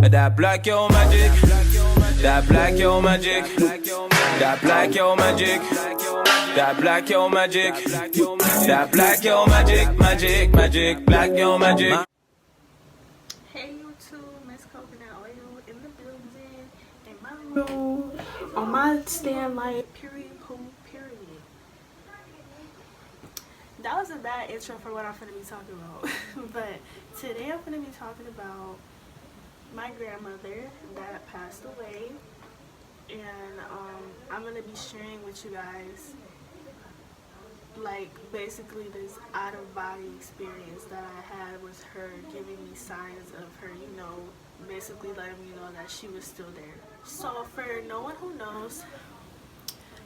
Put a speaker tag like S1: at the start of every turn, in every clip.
S1: That black yo magic. That black yo magic. That black yo magic. That black yo magic. That black yo magic. Magic, magic, black yo magic.
S2: Hey YouTube, Miss Coconut Oil in the building, in my room, on my stand light, period, pool, period. That was a bad intro for what I'm finna be talking about. But today I'm finna be talking about my grandmother that passed away. And I'm gonna be sharing with you guys like basically this out of body experience that I had with her, giving me signs of her, you know, basically letting me know that she was still there. So for no one who knows,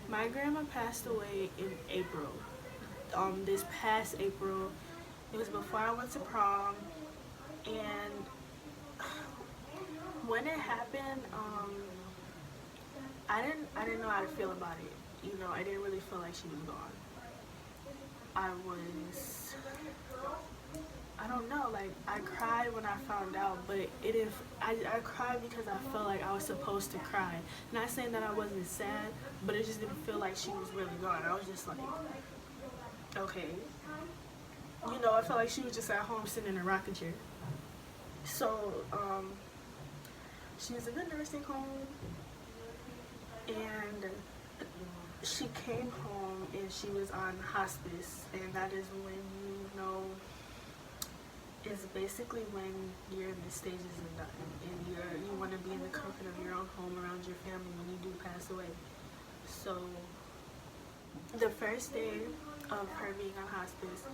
S2: my grandma passed away in April. This past April. It was before I went to prom, and when it happened, I didn't know how to feel about it. You know, I didn't really feel like she was gone. I don't know, like, I cried when I found out, but I cried because I felt like I was supposed to cry. Not saying that I wasn't sad, but it just didn't feel like she was really gone. I was just like, okay. You know, I felt like she was just at home sitting in a rocking chair. So, she was in the nursing home, and she came home and she was on hospice, and that is when you know, it's basically when you're in the stages of dying and you want to be in the comfort of your own home around your family when you do pass away. So the first day of her being on hospice,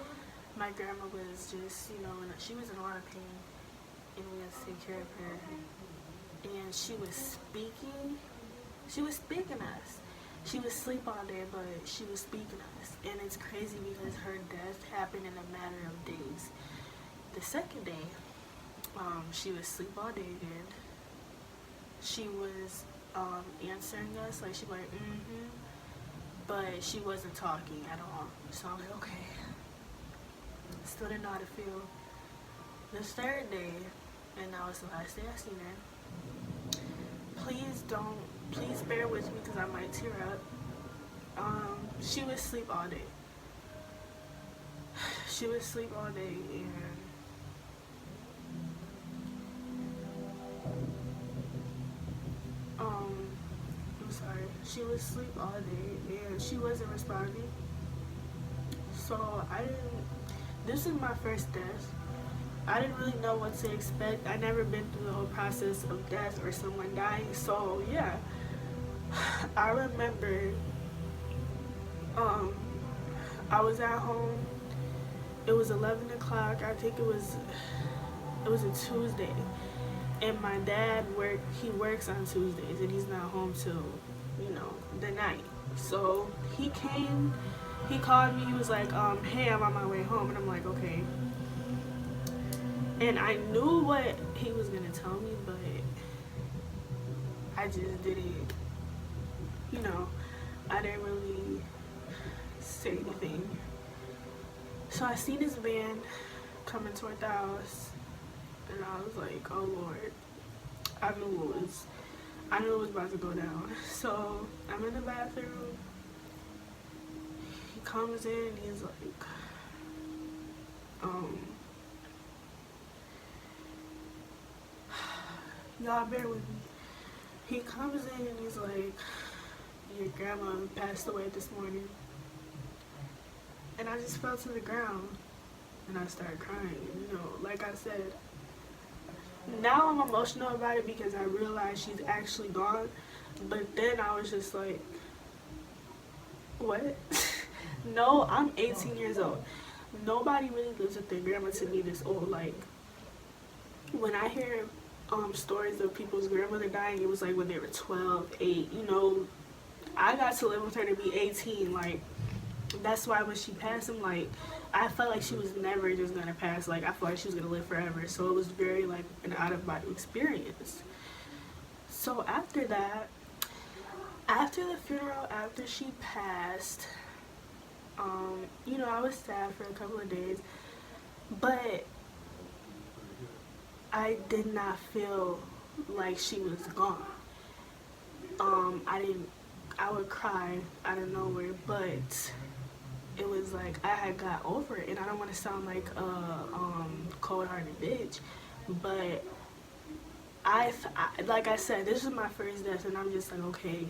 S2: my grandma was just, you know, she was in a lot of pain, and we had to take care of her, and she was speaking to us. She would sleep all day, but she was speaking to us. And it's crazy because her death happened in a matter of days. The second day, she would sleep all day again. She was answering us, like she was like, but she wasn't talking at all. So I'm like, okay. Still didn't know how to feel. The third day, and that was the last day I seen her. Please bear with me because I might tear up. She would sleep all day. She would sleep all day, and I'm sorry. She would sleep all day, and she wasn't responding. So this is my first death. I didn't really know what to expect. I never been through the whole process of death or someone dying. So yeah, I remember I was at home. It was 11 o'clock. I think it was a Tuesday, and my dad works on Tuesdays, and he's not home till, you know, the night. So he came, he called me, he was like, hey, I'm on my way home, and I'm like, okay. And I knew what he was gonna tell me, but I just didn't, you know, I didn't really say anything. So I seen this van coming toward the house, and I was like, oh Lord, I knew it was about to go down. So I'm in the bathroom, he comes in, and he's like, y'all bear with me. He comes in and he's like, your grandma passed away this morning. And I just fell to the ground and I started crying. You know, like I said, now I'm emotional about it because I realized she's actually gone. But then I was just like, what? No, I'm 18 years old. Nobody really lives with their grandma to be this old. Like, when I hear stories of people's grandmother dying, it was like when they were 12, 8, you know. I got to live with her to be 18. Like, that's why when she passed, I'm like, I felt like she was never just gonna pass. Like, I felt like she was gonna live forever. So it was very like an out-of-body experience. So after that, after the funeral, after she passed, you know, I was sad for a couple of days, but I did not feel like she was gone. I would cry out of nowhere, but it was like I had got over it, and I don't want to sound like a cold-hearted bitch, but like I said, this is my first death, and I'm just like, okay,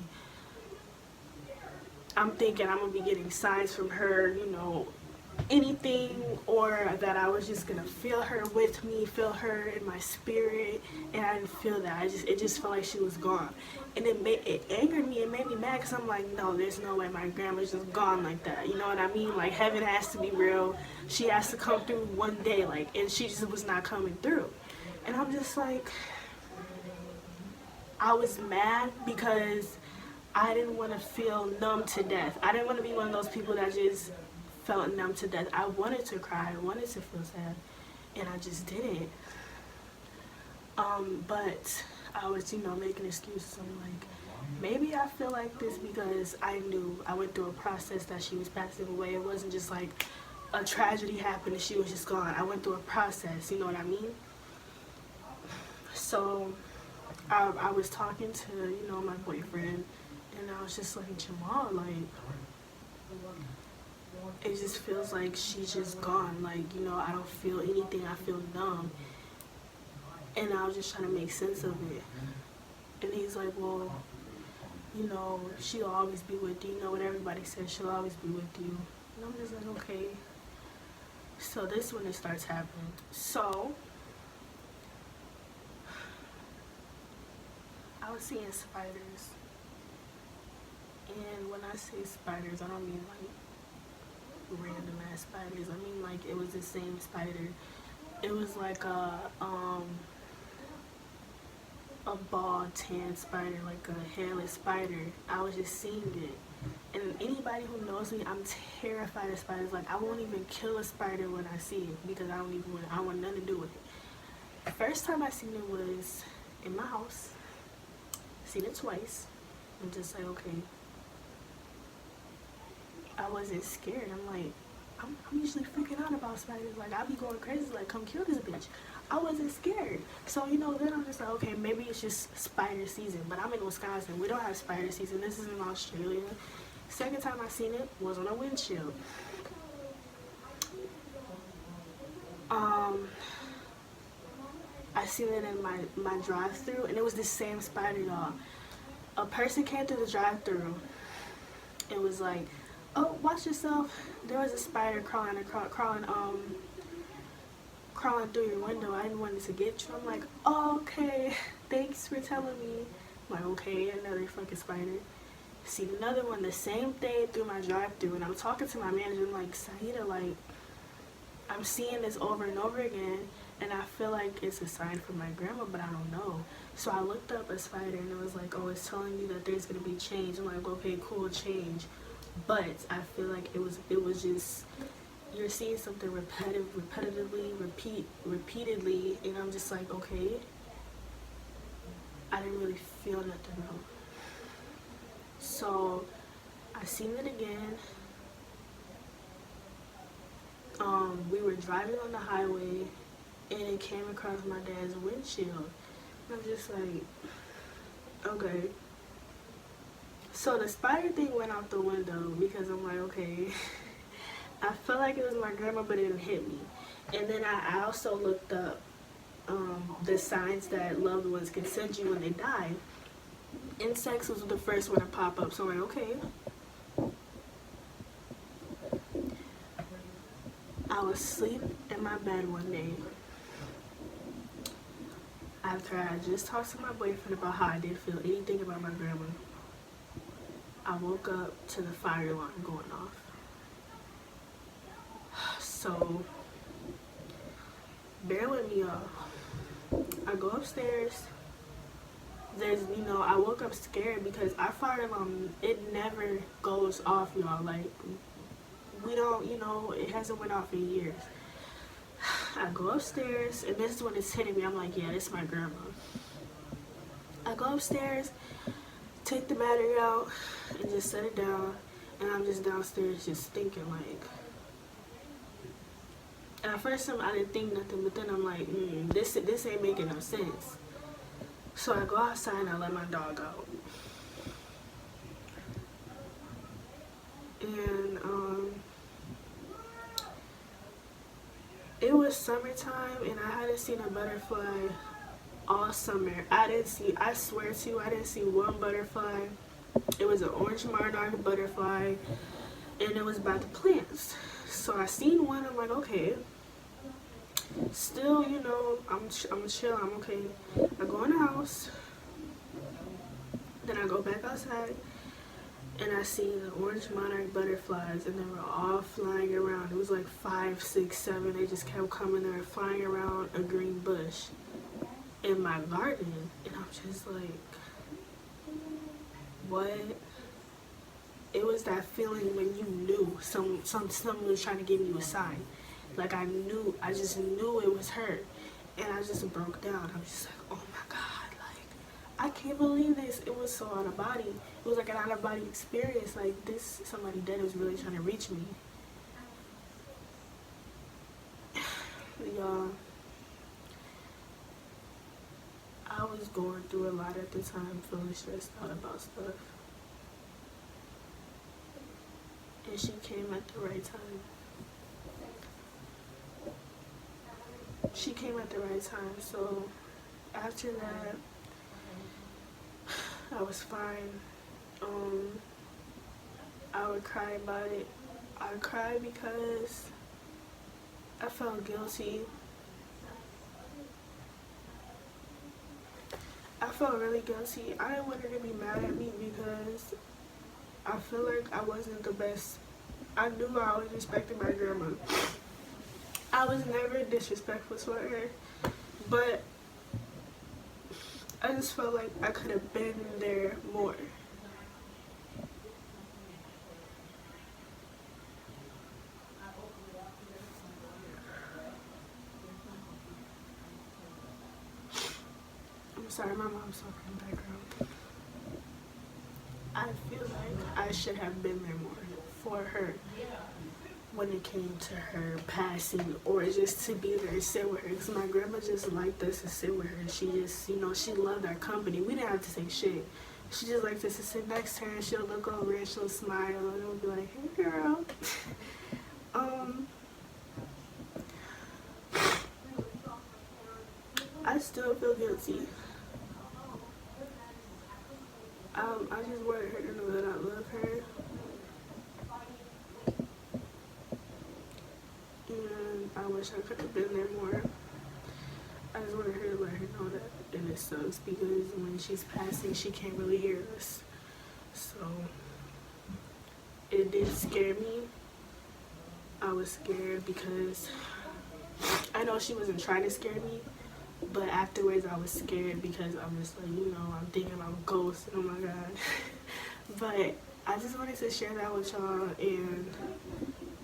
S2: I'm thinking I'm gonna be getting signs from her, you know, anything, or that I was just gonna feel her with me, feel her in my spirit, and I didn't feel that. It just felt like she was gone, and it angered me. It made me mad because I'm like, no, there's no way my grandma's just gone like that. You know what I mean? Like, heaven has to be real. She has to come through one day, like, and she just was not coming through. And I'm just like, I was mad because I didn't want to feel numb to death. I didn't want to be one of those people that just felt numb to death. I wanted to cry. I wanted to feel sad, and I just didn't. But I was, you know, making excuses. I'm like, maybe I feel like this because I knew I went through a process that she was passing away. It wasn't just like a tragedy happened and she was just gone. I went through a process, you know what I mean? So I was talking to, you know, my boyfriend, and I was just like, Jamal, like, it just feels like she's just gone. Like, you know, I don't feel anything. I feel numb. And I was just trying to make sense of it. And he's like, well, you know, she'll always be with you. You know what everybody says, she'll always be with you. And I'm just like, okay. So this is when it starts happening. So I was seeing spiders. And when I say spiders, I don't mean like random ass spiders. I mean like it was the same spider. It was like a ball tan spider, like a hairless spider. I was just seeing it. And anybody who knows me, I'm terrified of spiders. Like, I won't even kill a spider when I see it because I want nothing to do with it. The first time I seen it was in my house. Seen it twice. I'm just like, okay. I wasn't scared. I'm like, I'm usually freaking out about spiders. Like, I be going crazy, like, come kill this bitch. I wasn't scared. So, you know, then I'm just like, okay, maybe it's just spider season. But I'm in Wisconsin. We don't have spider season. This is in Australia. Second time I seen it was on a windshield. I seen it in my drive-thru, and it was the same spider, y'all. A person came through the drive-thru. It was like, oh, watch yourself. There was a spider crawling through your window. I didn't want it to get you. I'm like, oh, okay, thanks for telling me. I'm like, okay, another fucking spider. See another one the same day through my drive-thru, and I'm talking to my manager. I'm like, Saida, like, I'm seeing this over and over again, and I feel like it's a sign from my grandma, but I don't know. So I looked up a spider, and it was like, oh, it's telling you that there's gonna be change. I'm like, okay, cool, change. But I feel like it was just, you're seeing something repeatedly, and I'm just like, okay. I didn't really feel nothing though. So I seen it again. We were driving on the highway, and it came across my dad's windshield. I'm just like, okay. So the spider thing went out the window because I'm like, okay. I felt like it was my grandma, but it didn't hit me. And then I also looked up the signs that loved ones can send you when they die. Insects was the first one to pop up, so I'm like, okay. I was asleep in my bed one day after I just talked to my boyfriend about how I didn't feel anything about my grandma. I woke up to the fire alarm going off. So, bear with me, y'all. I go upstairs. There's, you know, I woke up scared because our fire alarm, it never goes off, y'all. Like, we don't, you know, it hasn't went off in years. I go upstairs, and this is when it's hitting me. I'm like, yeah, this is my grandma. I go upstairs, take the battery out, and just set it down. And I'm just downstairs just thinking, like, and at first I didn't think nothing, but then I'm like, this ain't making no sense. So I go outside and I let my dog out. And it was summertime and I hadn't seen a butterfly all summer. I swear to you, I didn't see one butterfly. It was an orange monarch butterfly and it was by the plants. So I seen one, I'm like, okay. Still, you know, I'm chill, I'm okay. I go in the house, then I go back outside, and I see the orange monarch butterflies, and they were all flying around. It was like 5, 6, 7. They just kept coming. They were flying around a green bush in my garden, and I'm just like, what? It was that feeling when you knew someone was trying to give you a sign. Like I just knew it was her, and I just broke down. I was just like, oh my God, like I can't believe this. It was so out of body. It was like an out of body experience. Like somebody dead was really trying to reach me. Y'all, I was going through a lot at the time, feeling stressed out about stuff. And she came at the right time. She came at the right time. So after that, I was fine. I would cry about it. I cried because I felt guilty. I felt really guilty. I didn't want her to be mad at me because I feel like I wasn't the best. I knew I always respected my grandma. I was never disrespectful to her, but I just felt like I could have been there more. I'm sorry, my mom's talking in the background. I feel like I should have been there more for her when it came to her passing, or just to be there and sit with her, because my grandma just liked us to sit with her. She just, you know, she loved our company. We didn't have to say shit. She just liked us to sit next to her, and she'll look over and she'll smile and we'll be like, hey girl. I still feel guilty. I just wanted her to know that I love her. And I wish I could have been there more. I just wanted her to let her know that. And it sucks because when she's passing, she can't really hear us. So it did scare me. I was scared because I know she wasn't trying to scare me, but afterwards I was scared because I was like, you know, I'm thinking about ghosts and oh my God. But I just wanted to share that with y'all, and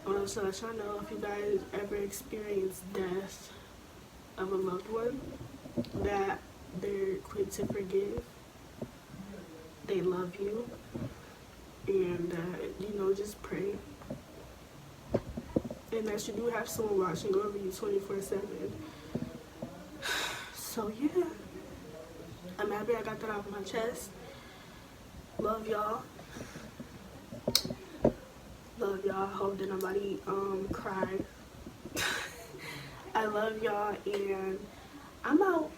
S2: I want to let y'all know, if you guys ever experience death of a loved one, that they're quick to forgive, they love you, and you know, just pray. And that you do have someone watching over you 24/7. So yeah, I'm happy I got that off my chest. Love y'all. Love y'all. Hope that nobody cried. I love y'all, and I'm out.